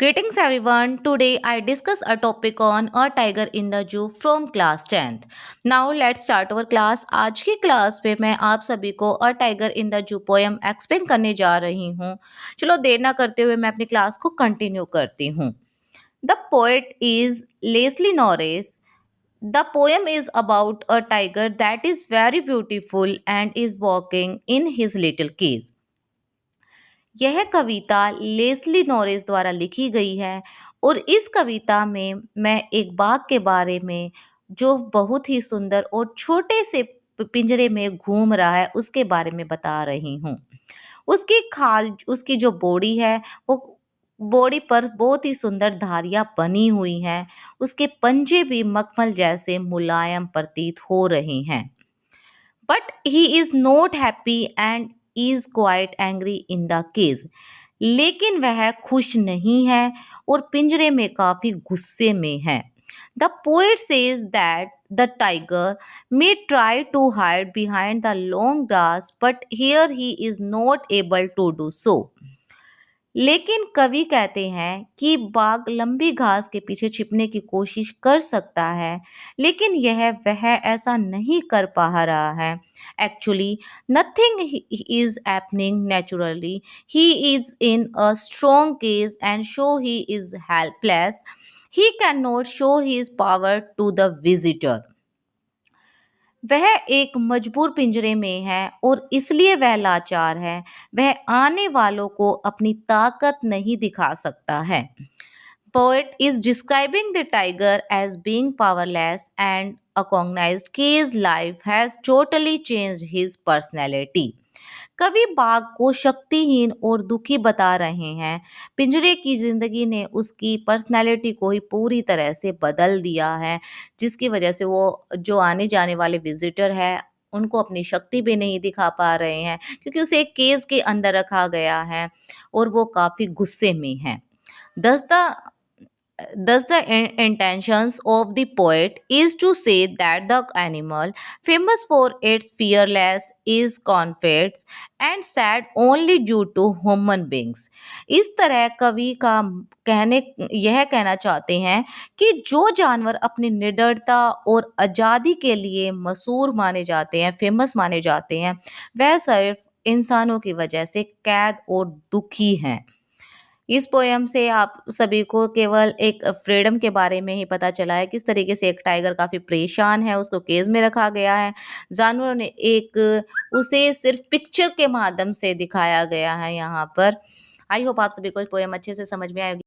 Greetings everyone. Today I discuss a topic on a tiger in the zoo from class 10th. Now let's start our class. आज की class में मैं आप सभी को a tiger in the zoo poem explain करने जा रही हूँ. चलो देर ना करते हुए मैं अपनी क्लास को कंटिन्यू करती हूँ. The poet is Leslie Norris. The poem is about a tiger that is very beautiful and is walking in his little cage. यह कविता लेस्ली नॉरिस द्वारा लिखी गई है और इस कविता में मैं एक बाघ के बारे में जो बहुत ही सुंदर और छोटे से पिंजरे में घूम रहा है उसके बारे में बता रही हूँ। उसकी जो बॉडी है वो बॉडी पर बहुत ही सुंदर धारियां बनी हुई हैं। उसके पंजे भी मखमल जैसे मुलायम प्रतीत हो रहे हैं। But he is not happy and is quite angry in the cage. लेकिन वह खुश नहीं है और पिंजरे में काफी गुस्से में है। The poet says that the tiger may try to hide behind the long grass, but here he is not able to do so. लेकिन कवि कहते हैं कि बाघ लंबी घास के पीछे छिपने की कोशिश कर सकता है, लेकिन वह ऐसा नहीं कर पा रहा है। Actually nothing is happening naturally. He is in a strong cage and so he is helpless. He can not show his power to the visitor. वह एक मजबूर पिंजरे में है और इसलिए वह लाचार है। वह आने वालों को अपनी ताकत नहीं दिखा सकता है। Poet is describing the tiger as being powerless and a cognized his life has totally changed his personality. कवि बाघ को शक्तिहीन और दुखी बता रहे हैं। पिंजरे की जिंदगी ने उसकी पर्सनैलिटी को ही पूरी तरह से बदल दिया है, जिसकी वजह से वो जो आने जाने वाले विजिटर है उनको अपनी शक्ति भी नहीं दिखा पा रहे हैं, क्योंकि उसे एक केज के अंदर रखा गया है और वो काफ़ी गुस्से में है। दस the Thus, the intentions of the poet is to say that the animal, famous for its fearless, is confident and sad only due to human beings. इस तरह कवि का कहने यह कहना चाहते हैं कि जो जानवर अपनी निडरता और आज़ादी के लिए मशहूर माने जाते हैं, फेमस माने जाते हैं, वह सिर्फ इंसानों की वजह से कैद और दुखी हैं। इस पोएम से आप सभी को केवल एक फ्रीडम के बारे में ही पता चला है, किस तरीके से एक टाइगर काफ़ी परेशान है, उसको केज में रखा गया है। जानवरों ने उसे सिर्फ पिक्चर के माध्यम से दिखाया गया है यहाँ पर। आई होप आप सभी को पोएम अच्छे से समझ में आएगी।